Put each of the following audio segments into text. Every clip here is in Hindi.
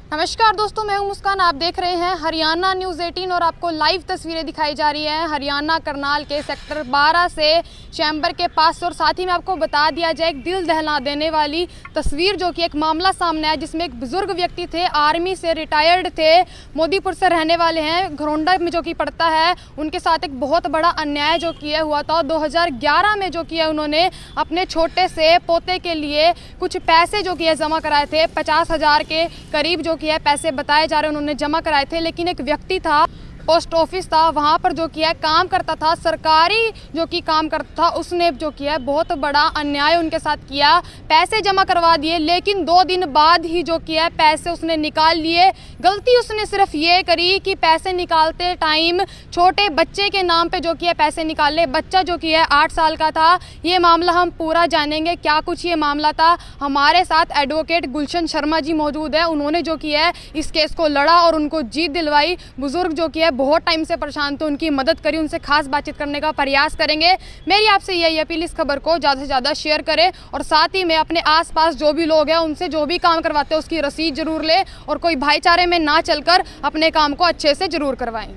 नमस्कार दोस्तों, मैं हूं मुस्कान। आप देख रहे हैं हरियाणा न्यूज़ 18 और आपको लाइव तस्वीरें दिखाई जा रही हैं हरियाणा करनाल के सेक्टर 12 से चैम्बर के पास। और साथ ही में आपको बता दिया जाए, एक दिल दहला देने वाली तस्वीर जो कि एक मामला सामने आया, जिसमें एक बुजुर्ग व्यक्ति थे, आर्मी से रिटायर्ड थे, मोदीपुर से रहने वाले हैं, घरोंडा में जो कि पड़ता है। उनके साथ एक बहुत बड़ा अन्याय जो किया हुआ था। 2011 में जो किया उन्होंने अपने छोटे से पोते के लिए कुछ पैसे जो कि जमा कराए थे, 50,000 के करीब जो कि है पैसे बताए जा रहे हैं उन्होंने जमा कराए थे। लेकिन एक व्यक्ति था, पोस्ट ऑफिस था, वहाँ पर जो किया काम करता था, सरकारी जो कि काम करता था, उसने जो किया बहुत बड़ा अन्याय उनके साथ किया। पैसे जमा करवा दिए, लेकिन 2 दिन बाद ही जो किया पैसे उसने निकाल लिए। गलती उसने सिर्फ ये करी कि पैसे निकालते टाइम छोटे बच्चे के नाम पे जो किया पैसे निकाले। बच्चा जो कि है 8 साल का था। ये मामला हम पूरा जानेंगे, क्या कुछ ये मामला था। हमारे साथ एडवोकेट गुलशन शर्मा जी मौजूद है। उन्होंने जो किया है इस केस को लड़ा और उनको जीत दिलवाई। बुजुर्ग जो कि है बहुत टाइम से परेशान थे, उनकी मदद करी, उनसे खास बातचीत करने का प्रयास करेंगे। मेरी आपसे यही अपील, इस खबर को ज़्यादा से ज़्यादा शेयर करें और साथ ही में अपने आसपास जो भी लोग हैं उनसे जो भी काम करवाते हैं उसकी रसीद जरूर लें और कोई भाईचारे में ना चलकर अपने काम को अच्छे से जरूर करवाएं।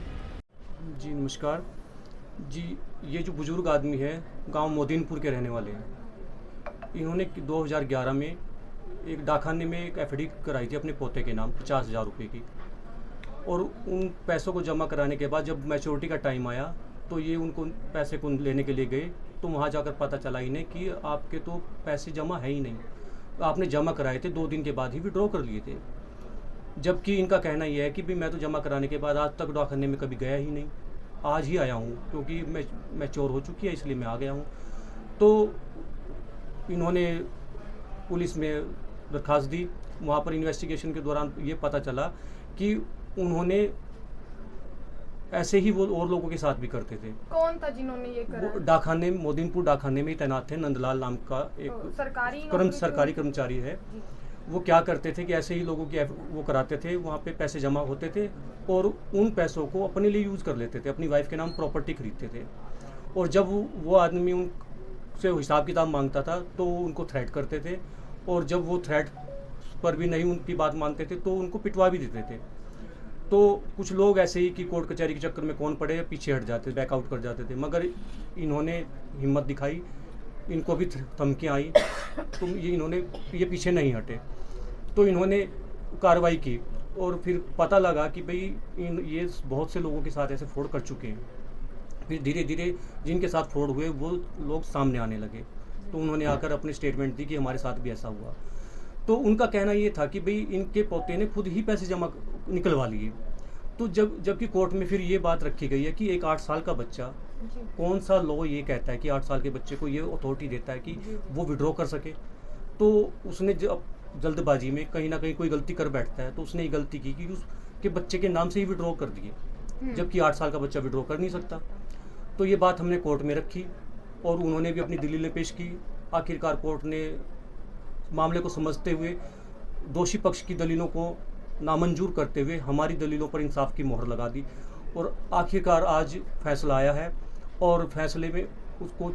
जी नमस्कार जी। ये जो बुजुर्ग आदमी है गांव मोदीनपुर के रहने वाले हैं। इन्होंने 2011 में एक डाकखाने में एक एफडी कराई थी अपने पोते के नाम 50,000 रुपये की। और उन पैसों को जमा कराने के बाद जब मैच्योरिटी का टाइम आया तो ये उनको पैसे को लेने के लिए गए, तो वहाँ जाकर पता चला इन्हें कि आपके तो पैसे जमा है ही नहीं, आपने जमा कराए थे 2 दिन के बाद ही विड्रॉ कर लिए थे। जबकि इनका कहना यह है कि भाई मैं तो जमा कराने के बाद आज तक डाकखाने में कभी गया ही नहीं, आज ही आया हूँ क्योंकि मैं चोर हो चुकी है इसलिए मैं आ गया हूँ। तो इन्होंने पुलिस में दरखास्त दी। वहाँ पर इन्वेस्टिगेशन के दौरान ये पता चला कि उन्होंने ऐसे ही वो और लोगों के साथ भी करते थे। कौन था जिन्होंने ये करा? वो डाकखाने मोदीनपुर डाकखाने में ही तैनात थे, नंदलाल नाम का एक सरकारी कर्मचारी है। वो क्या करते थे कि ऐसे ही लोगों की वो कराते थे, वहाँ पे पैसे जमा होते थे और उन पैसों को अपने लिए यूज़ कर लेते थे, अपनी वाइफ के नाम प्रॉपर्टी खरीदते थे। और जब वो आदमी उनसे हिसाब किताब मांगता था तो उनको थ्रेट करते थे, और जब वो थ्रेट पर भी नहीं उनकी बात मानते थे तो उनको पिटवा भी देते थे। तो कुछ लोग ऐसे ही कि कोर्ट कचहरी के चक्कर में कौन पड़े, पीछे हट जाते, बैकआउट कर जाते थे। मगर इन्होंने हिम्मत दिखाई, इनको भी धमकियाँ आई तो इन्होंने पीछे नहीं हटे। तो इन्होंने कार्रवाई की और फिर पता लगा कि भाई ये बहुत से लोगों के साथ ऐसे फ्रॉड कर चुके हैं। फिर धीरे धीरे जिनके साथ फ्रॉड हुए वो लोग सामने आने लगे, तो उन्होंने आकर अपनी स्टेटमेंट दी कि हमारे साथ भी ऐसा हुआ। तो उनका कहना ये था कि भाई इनके पोते ने खुद ही पैसे जमा निकलवा लिए। तो जबकि कोर्ट में फिर ये बात रखी गई है कि एक 8 साल का बच्चा, कौन सा लॉ ये कहता है कि 8 साल के बच्चे को ये अथॉरिटी देता है कि वो विड्रॉ कर सके। तो उसने जल्दबाजी में कहीं ना कहीं कोई गलती कर बैठता है, तो उसने ये गलती की कि उसके बच्चे के नाम से ही विड्रॉ कर दिए, जबकि 8 साल का बच्चा विड्रॉ कर नहीं सकता। तो ये बात हमने कोर्ट में रखी और उन्होंने भी अपनी दलीलें पेश की। आखिरकार कोर्ट ने मामले को समझते हुए दोषी पक्ष की दलीलों को नामंजूर करते हुए हमारी दलीलों पर इंसाफ की मोहर लगा दी। और आखिरकार आज फैसला आया है और फैसले में उसको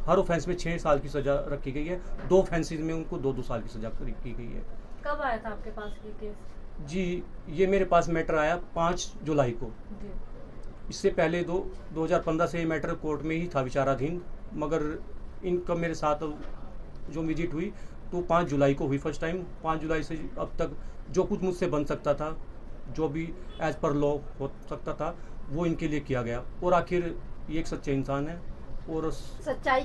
हर ऑफेंस में 6 साल की सज़ा रखी गई है। 2 ऑफेंसेस में उनको 2-2 साल की सज़ा की गई है। कब आया था आपके पास ये केस? जी, ये मेरे पास मैटर आया 5 जुलाई को। इससे पहले 2015 से ये मैटर कोर्ट में ही था विचाराधीन, मगर इनका मेरे साथ जो विजिट हुई तो 5 जुलाई को हुई फर्स्ट टाइम। 5 जुलाई से अब तक जो कुछ मुझसे बन सकता था, जो भी एज पर लॉ हो सकता था, वो इनके लिए किया गया। और आखिर ये एक सच्चे इंसान है और सच्चाई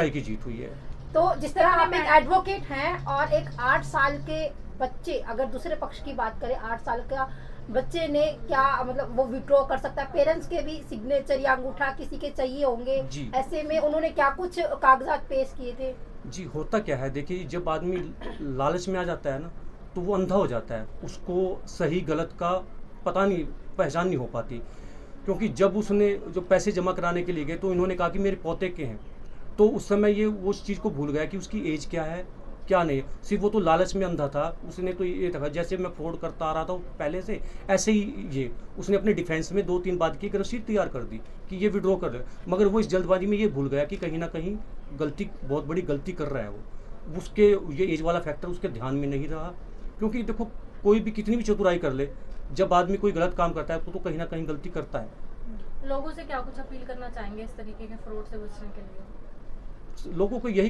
की जीत हुई है। तो जिस तरह आप एक एडवोकेट हैं और एक 8 साल के बच्चे, अगर दूसरे पक्ष की बात करें, 8 साल का बच्चे ने क्या मतलब वो विड्रॉ कर सकता है, पेरेंट्स के भी सिग्नेचर या अंगूठा किसी के चाहिए होंगे, ऐसे में उन्होंने क्या कुछ कागजात पेश किए थे? जी, होता क्या है, देखिए जब आदमी लालच में आ जाता है ना तो वो अंधा हो जाता है, उसको सही गलत का पता नहीं, पहचान नहीं हो पाती। क्योंकि जब उसने जो पैसे जमा कराने के लिए गए तो इन्होंने कहा कि मेरे पोते के हैं, तो उस समय ये वो उस चीज़ को भूल गया कि उसकी एज क्या है क्या नहीं। सिर्फ वो तो लालच में अंधा था, उसने तो ये था जैसे मैं फ्रॉड करता आ रहा था पहले से, ऐसे ही ये उसने अपने डिफेंस में 2-3 बात की, एक रसीद तैयार कर दी कि ये विड्रॉ कर ले। मगर वो इस जल्दबाजी में ये भूल गया कि कहीं ना कहीं गलती, बहुत बड़ी गलती कर रहा है वो। उसके ये एज वाला फैक्टर उसके ध्यान में नहीं रहा। क्योंकि देखो कोई भी कितनी भी चतुराई कर ले, जब आदमी कोई गलत काम करता है तो कहीं ना कहीं गलती करता है। लोगों से क्या कुछ अपील करना चाहेंगे इस तरीके के फ्रॉड से बचने के लिए? लोगों को यही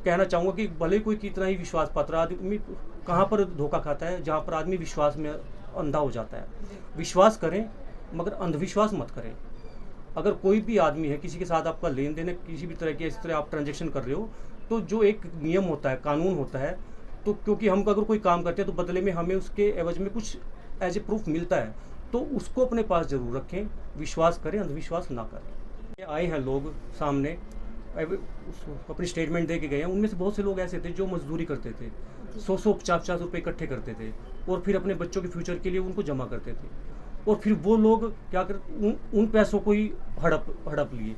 कहना चाहूँगा कि भले कोई कितना ही विश्वास पात्र आदमी कहाँ पर धोखा खाता है, जहाँ पर आदमी विश्वास में अंधा हो जाता है। विश्वास करें मगर अंधविश्वास मत करें। अगर कोई भी आदमी है, किसी के साथ आपका लेन देन है, किसी भी तरह के इस तरह आप ट्रांजेक्शन कर रहे हो, तो जो एक नियम होता है, कानून होता है, तो क्योंकि हम अगर कोई काम करते हैं तो बदले में हमें उसके एवज में कुछ एज ए प्रूफ मिलता है, तो उसको अपने पास जरूर रखें। विश्वास करें, अंधविश्वास ना करें। आए हैं लोग सामने, अपनी स्टेटमेंट दे के गए हैं। उनमें से बहुत से लोग ऐसे थे जो मजदूरी करते थे, 100-150 रुपये इकट्ठे करते थे और फिर अपने बच्चों के फ्यूचर के लिए उनको जमा करते थे, और फिर वो लोग क्या कर उन पैसों को ही हड़प लिए।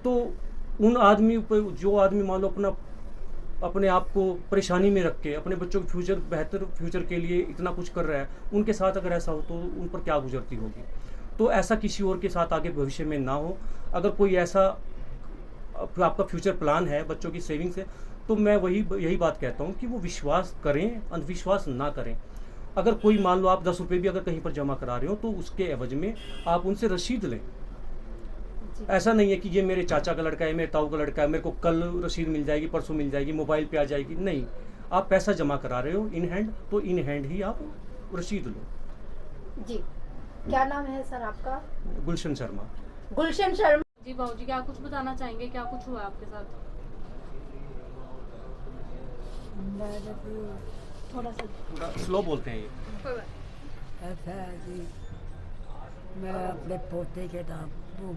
तो उन आदमी पर, जो आदमी मान लो अपने आप को परेशानी में रख के अपने बच्चों के बेहतर फ्यूचर के लिए इतना कुछ कर रहा है, उनके साथ अगर ऐसा हो तो उन पर क्या गुजरती होगी। तो ऐसा किसी और के साथ आगे भविष्य में ना हो। अगर कोई ऐसा आपका फ्यूचर प्लान है बच्चों की सेविंग से, तो मैं यही बात कहता हूँ कि वो विश्वास करें, अंधविश्वास ना करें। अगर कोई मान लो आप 10 रुपये भी अगर कहीं पर जमा करा रहे हो तो उसके एवज में आप उनसे रसीद लें। ऐसा नहीं है कि ये मेरे चाचा का लड़का है, मेरे ताऊ का लड़का है, मेरे को कल रसीद मिल जाएगी, परसों मिल जाएगी, मोबाइल पे आ जाएगी। नहीं, आप पैसा जमा करा रहे हो इन हैंड, तो इन हैंड ही आप रसीद लो। जी, क्या नाम है सर आपका? गुलशन शर्मा। गुलशन शर्मा जी बाबूजी, क्या कुछ बताना चाहेंगे, क्या कुछ हुआ आपके साथ? थोड़ा सा स्लो बोलते हैं ये। ऐसा है कि मैं अपने पोते के नाम, वो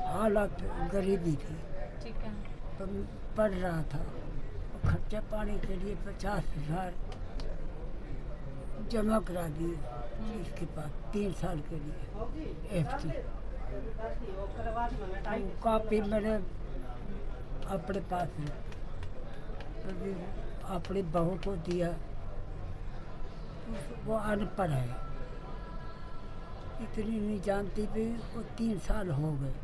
हालत गरीबी थी, ठीक है। तो पढ़ रहा था, खर्चा पानी के लिए 50,000 जमा करा दिए इसके पास 3 साल के लिए FD। तो कापी मैंने अपने पास है, तो अपनी बहू को दिया। वो अनपढ़ है, इतनी नहीं जानती थी। वो 3 साल हो गए,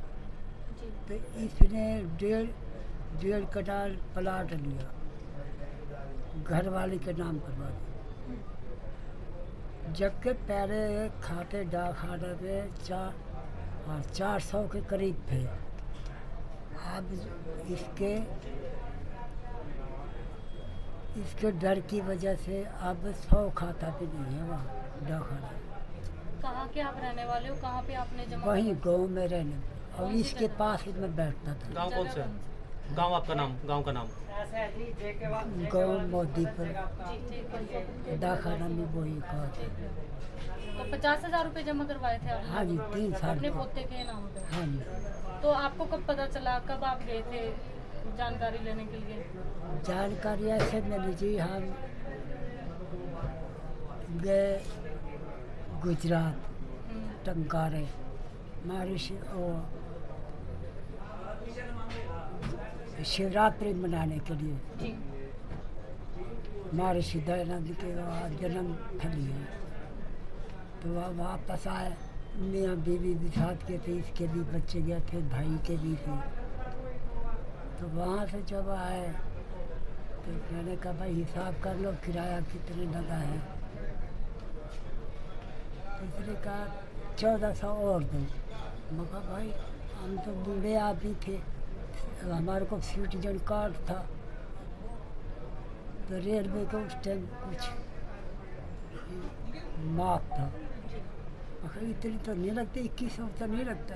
तो इसने डेढ़ कनाल प्लाट लिया, घर वाले के नाम करवा दिया। जबकि पहले खाते डाकखाने में 400 के करीब थे। अब इसके डर की वजह से अब 100 खाता भी नहीं है वहाँ डाकखाना। कहाँ के आप रहने वाले हो, कहाँ पे आपने जमा? वहीं गांव में रहने, और इसके पास ही मैं बैठता था। गांव कौन सा? गांव आपका नाम, गांव का नाम? गांव मोदीपुर, डाकखाना में वही कहा था। तो 50,000 रुपये जमा करवाए थे आपने? हाँ जी, 3 साल अपने पोते के नाम पे? हाँ जी। तो आपको कब पता चला, कब आप गए थे जानकारी लेने के लिए? जानकारी ऐसे मिली जी, हम गए गुजरात, टंकारे, शिवरात्रि मनाने के लिए। जी। महर्षि दयानंद के वहाँ जन्म थली है, तो वह वापस आए। मियाँ बीवी भी साथ के थे, इसके भी बच्चे गए थे, भाई के भी थे। तो वहाँ से जब आए तो मैंने कहा भाई हिसाब कर लो किराया कितने लगा है। इसने कहा 1400 और दो। मैं कहा भाई हम तो बूढ़े आदमी थे, हमारे को सिटीजन कार्ड था, तो रेलवे को उस टाइम कुछ माफ था। मैं इतनी तो नहीं लगती, 2100 तो नहीं लगता,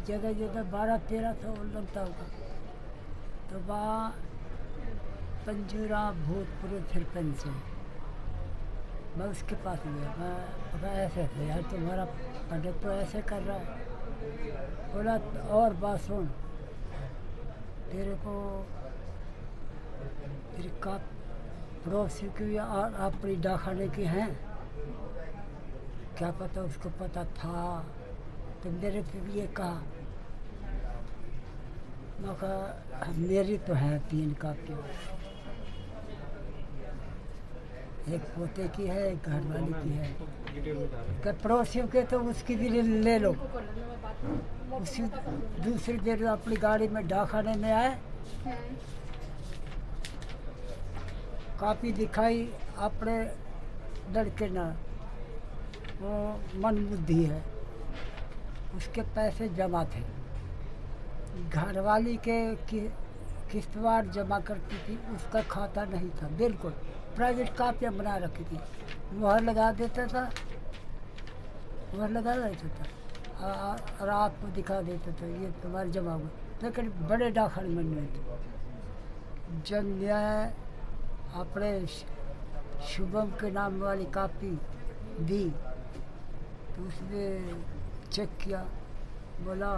जगह जगह 1200-1300 लगता होगा। तो वहाँ पंजूरा भूतपूर्व सरपंच है, मैं उसके पास गया। मैं ऐसे थे यार, तुम्हारा प्रोडक्ट तो ऐसे कर रहा है। बोला और बात सुन, तेरे का पड़ोसी की और अपनी डाकखाने की हैं, क्या पता उसको पता था। तो मेरे से भी ये कहा, मैं कहा मेरी तो है 3 कापियाँ, एक पोते की है, एक घर वाली की है। क्या पड़ोसियों के तो उसकी भी ले लो। उसी दूसरी देर अपनी गाड़ी में डाकखाने में आए, कापी दिखाई अपने लड़के ने, वो मन बुद्धि है, उसके पैसे जमा थे, घरवाली के किस्तवार जमा करती थी, उसका खाता नहीं था बिल्कुल। प्राइवेट कापियाँ बना रखी थी, वह लगा देता था, वह लगा देता था और आपको दिखा देता था ये तुम्हारे जमा हुआ। लेकिन बड़े डाकखाने में नहीं थे। जब मैं अपने शुभम के नाम वाली कापी दी तो उसने चेक किया, बोला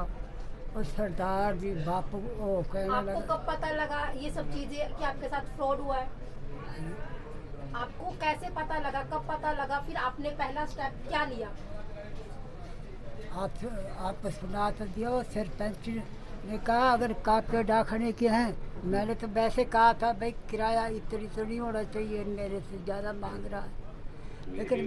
और सरदार जी बापू ओ कहने आपको लगा। कब पता लगा ये सब चीजें कि आपके साथ फ्रॉड हुआ है? आपको कैसे पता लगा, कब पता लगा, फिर आपने पहला स्टेप क्या लिया? आप सुना तो दिया, वो सरपंच ने कहा अगर कापे डाकखाने के हैं, मैंने तो वैसे कहा था भाई किराया इतनी तो नहीं होना चाहिए, मेरे से ज़्यादा मांग रहा है, लेकिन